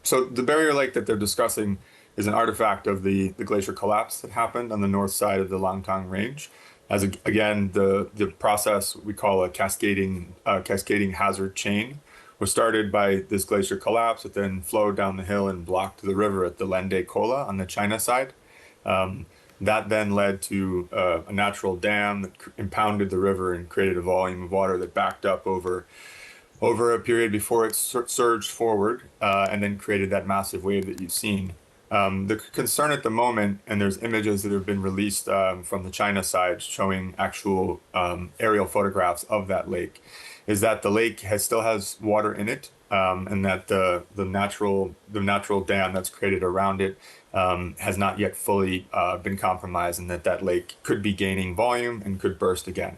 So the barrier lake that they're discussing is an artifact of the glacier collapse that happened on the north side of the Langtang Range. Again, the process we call a cascading hazard chain was started by this glacier collapse. It then flowed down the hill and blocked the river at the Lende Kola on the China side. Um, that then led to a natural dam that impounded the river and created a volume of water that backed up over a period before it surged forward and then created that massive wave that you've seen. The concern at the moment, and there's images that have been released from the China side showing actual aerial photographs of that lake, is that the lake still has water in it, and that the natural dam that's created around it has not yet fully been compromised, and that lake could be gaining volume and could burst again.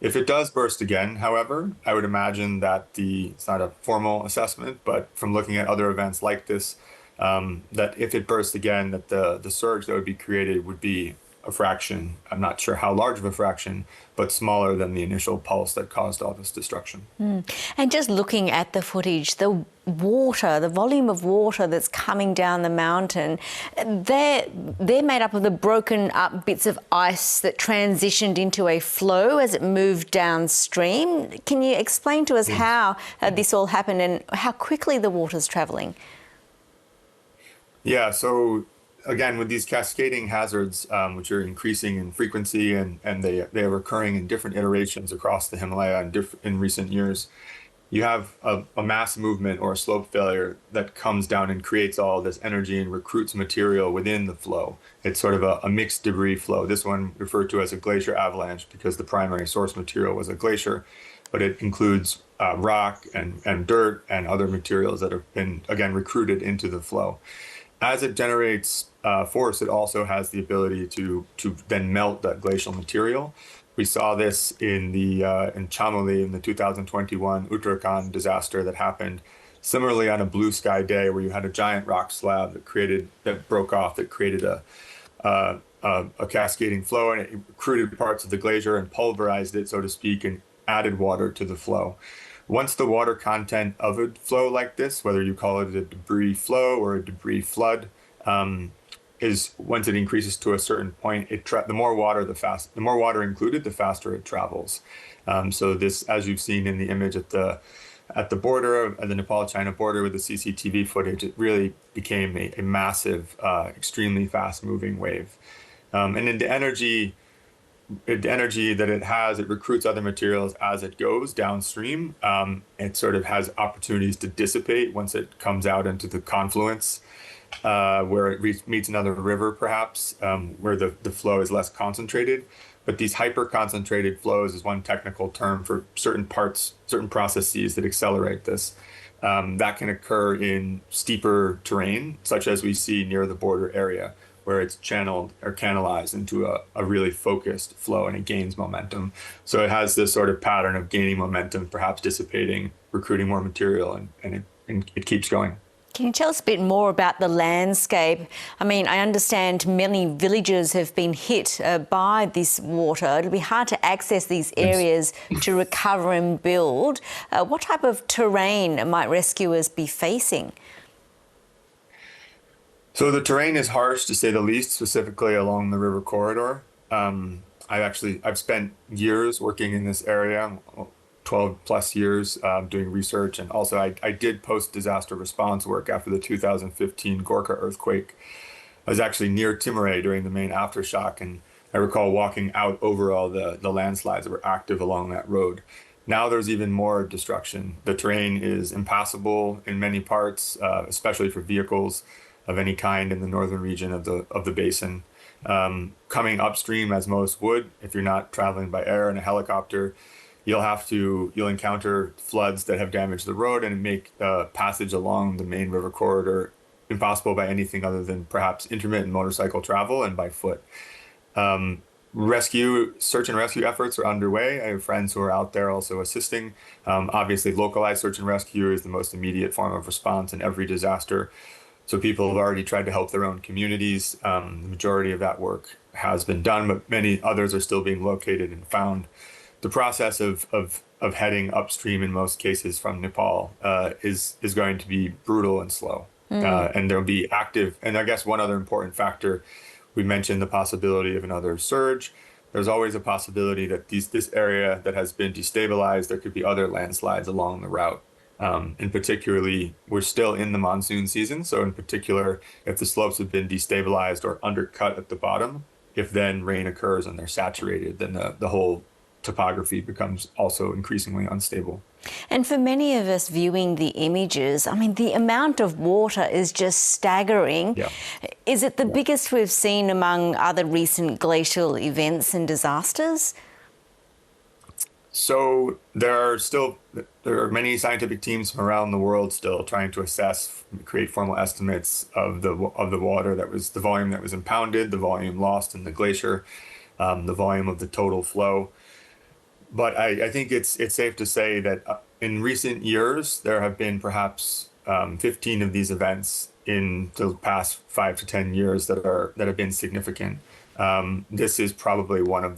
If it does burst again, however, I would imagine that it's not a formal assessment, but from looking at other events like this, that if it burst again, that the surge that would be created would be a fraction. I'm not sure how large of a fraction, but smaller than the initial pulse that caused all this destruction. And just looking at the footage, the volume of water that's coming down the mountain, they're made up of the broken up bits of ice that transitioned into a flow as it moved downstream. Can you explain to us how this all happened and how quickly the water's travelling? Yeah, so again, with these cascading hazards, which are increasing in frequency and they are occurring in different iterations across the Himalaya in recent years, you have a mass movement or a slope failure that comes down and creates all this energy and recruits material within the flow. It's sort of a mixed debris flow. This one referred to as a glacier avalanche because the primary source material was a glacier, but it includes rock and dirt and other materials that have been, again, recruited into the flow. As it generates force, it also has the ability to then melt that glacial material. We saw this in Chamoli in the 2021 Uttarakhand disaster that happened similarly on a blue sky day where you had a giant rock slab that broke off, that created a cascading flow, and it recruited parts of the glacier and pulverized it, so to speak, and added water to the flow. Once the water content of a flow like this, whether you call it a debris flow or a debris flood, once it increases to a certain point, the more water included, the faster it travels. So this, as you've seen in the image at the border, at the Nepal-China border with the CCTV footage, it really became a massive, extremely fast-moving wave. And in the energy that it has, it recruits other materials as it goes downstream. It sort of has opportunities to dissipate once it comes out into the confluence, where it meets another river, perhaps, where the flow is less concentrated. But these hyper-concentrated flows is one technical term for certain processes that accelerate this. That can occur in steeper terrain, such as we see near the border area, where it's channeled or canalized into a really focused flow and it gains momentum. So it has this sort of pattern of gaining momentum, perhaps dissipating, recruiting more material, and it keeps going. Can you tell us a bit more about the landscape? I mean, I understand many villages have been hit by this water. It'll be hard to access these areas to recover and build. What type of terrain might rescuers be facing? So the terrain is harsh, to say the least, specifically along the river corridor. I've spent years working in this area, 12 plus years doing research. And also I did post-disaster response work after the 2015 Gorkha earthquake. I was actually near Timore during the main aftershock, and I recall walking out over all the landslides that were active along that road. Now there's even more destruction. The terrain is impassable in many parts, especially for vehicles of any kind in the northern region of the basin. Coming upstream, as most would, if you're not traveling by air in a helicopter, you'll encounter floods that have damaged the road and make passage along the main river corridor impossible by anything other than perhaps intermittent motorcycle travel and by foot. Search and rescue efforts are underway. I have friends who are out there also assisting. Obviously, localized search and rescue is the most immediate form of response in every disaster. So people have already tried to help their own communities. The majority of that work has been done, but many others are still being located and found. The process of heading upstream in most cases from Nepal is going to be brutal and slow. and there'll be active. And I guess one other important factor, we mentioned the possibility of another surge. There's always a possibility that this area that has been destabilized, there could be other landslides along the route. And particularly, we're still in the monsoon season. So in particular, if the slopes have been destabilized or undercut at the bottom, if then rain occurs and they're saturated, then the whole topography becomes also increasingly unstable. And for many of us viewing the images, I mean, the amount of water is just staggering. Yeah. Is it the biggest we've seen among other recent glacial events and disasters? So there are many scientific teams from around the world still trying to assess, create formal estimates of the water that was the volume that was impounded, the volume lost in the glacier, the volume of the total flow. But I think it's safe to say that in recent years, there have been perhaps 15 of these events in the past 5 to 10 years that have been significant. This is definitely one of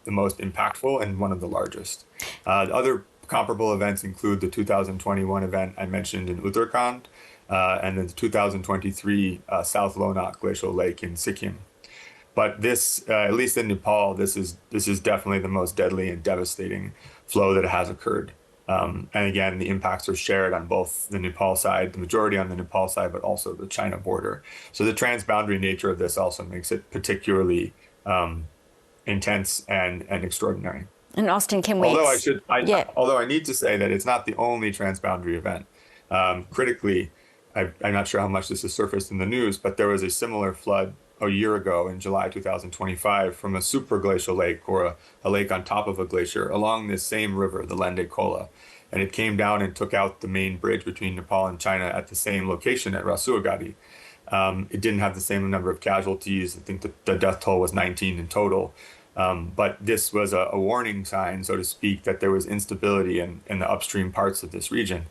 the most impactful and one of the largest. Other comparable events include the 2021 event I mentioned in Uttarakhand, and then the 2023 South Lonak Glacial Lake in Sikkim. But this, at least in Nepal, this is definitely the most deadly and devastating flow that has occurred. And again, the impacts are shared on both the Nepal side, the majority on the Nepal side, but also the China border. So the transboundary nature of this also makes it particularly intense and extraordinary. And Austin, can we? Although I need to say that it's not the only transboundary event. Critically, I'm not sure how much this has surfaced in the news, but there was a similar flood a year ago in July 2025 from a superglacial lake, or a lake on top of a glacier along this same river, the Lende Kola. And it came down and took out the main bridge between Nepal and China at the same location at Rasuagadi. It didn't have the same number of casualties. I think the death toll was 19 in total. But this was a warning sign, so to speak, that there was instability in the upstream parts of this region.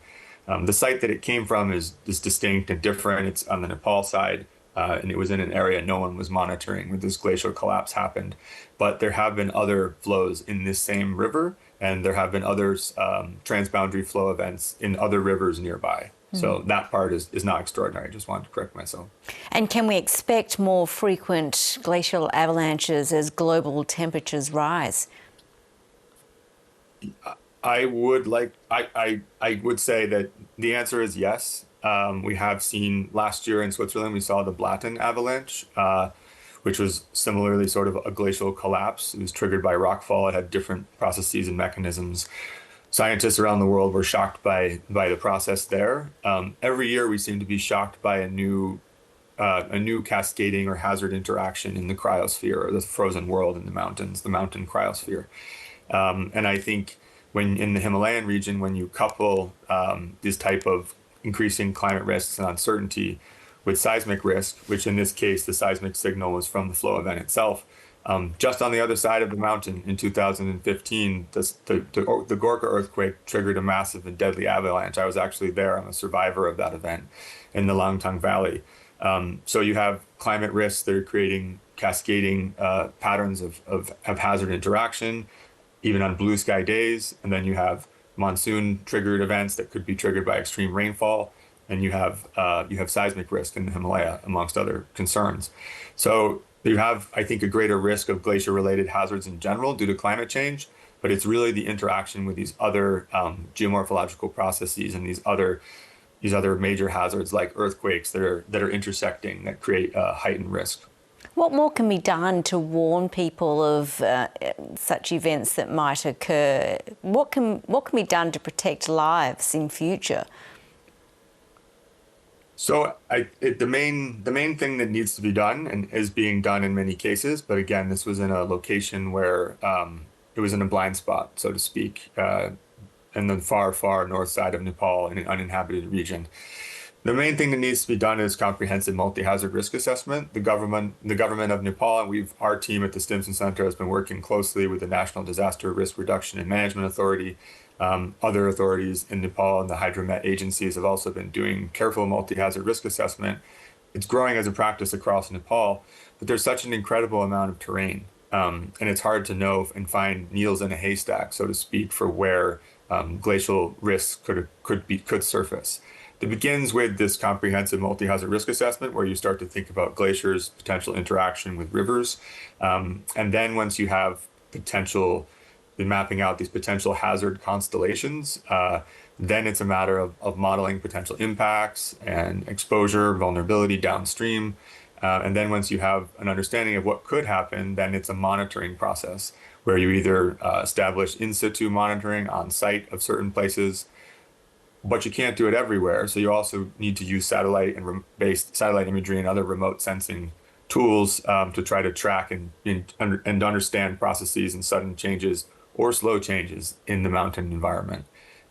The site that it came from is distinct and different. It's on the Nepal side. And it was in an area no one was monitoring when this glacial collapse happened. But there have been other flows in this same river, and there have been other transboundary flow events in other rivers nearby. So that part is not extraordinary. I just wanted to correct myself. And can we expect more frequent glacial avalanches as global temperatures rise? I would say that the answer is yes. We have seen last year in Switzerland, we saw the Blatten avalanche, which was similarly sort of a glacial collapse. It was triggered by rockfall. It had different processes and mechanisms. Scientists around the world were shocked by the process there. Every year, we seem to be shocked by a new cascading or hazard interaction in the cryosphere, or the frozen world in the mountains, the mountain cryosphere. And I think when in the Himalayan region, when you couple this type of increasing climate risks and uncertainty with seismic risk, which in this case, the seismic signal was from the flow event itself. Just on the other side of the mountain in 2015, the Gorka earthquake triggered a massive and deadly avalanche. I was actually there. I'm a survivor of that event in the Langtang Valley. So you have climate risks that are creating cascading patterns of hazard interaction, even on blue sky days. And then you have monsoon triggered events that could be triggered by extreme rainfall, and you have seismic risk in the Himalaya, amongst other concerns. So you have, I think, a greater risk of glacier related hazards in general due to climate change, but it's really the interaction with these other geomorphological processes and these other major hazards like earthquakes that are intersecting that create heightened risk. What more can be done to warn people of such events that might occur? What can be done to protect lives in future? So the main thing that needs to be done, and is being done in many cases, but again, this was in a location where it was in a blind spot, so to speak, in the far north side of Nepal, in an uninhabited region. The main thing that needs to be done is comprehensive multi-hazard risk assessment. The government of Nepal, and our team at the Stimson Center has been working closely with the National Disaster Risk Reduction and Management Authority. Other authorities in Nepal and the hydromet agencies have also been doing careful multi-hazard risk assessment. It's growing as a practice across Nepal, but there's such an incredible amount of terrain, and it's hard to know and find needles in a haystack, so to speak, for where glacial risks could surface. It begins with this comprehensive multi-hazard risk assessment where you start to think about glaciers, potential interaction with rivers. And then once you have mapping out these potential hazard constellations, then it's a matter of modeling potential impacts and exposure, vulnerability downstream. And then once you have an understanding of what could happen, then it's a monitoring process where you either establish in situ monitoring on site of certain places, but you can't do it everywhere. So you also need to use satellite and based satellite imagery and other remote sensing tools to try to track and understand processes and sudden changes or slow changes in the mountain environment.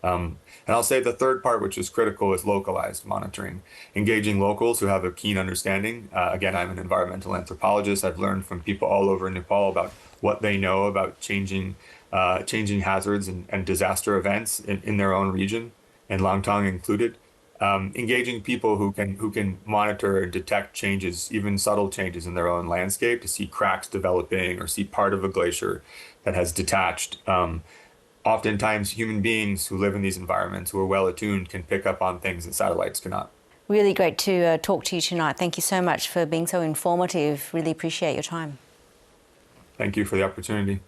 And I'll say the third part, which is critical, is localized monitoring, engaging locals who have a keen understanding. Again, I'm an environmental anthropologist. I've learned from people all over Nepal about what they know about changing hazards and disaster events in their own region, and Langtang included. Engaging people who can monitor and detect changes, even subtle changes in their own landscape, to see cracks developing or see part of a glacier that has detached. Oftentimes, human beings who live in these environments, who are well attuned, can pick up on things that satellites cannot. Really great to talk to you tonight. Thank you so much for being so informative. Really appreciate your time. Thank you for the opportunity.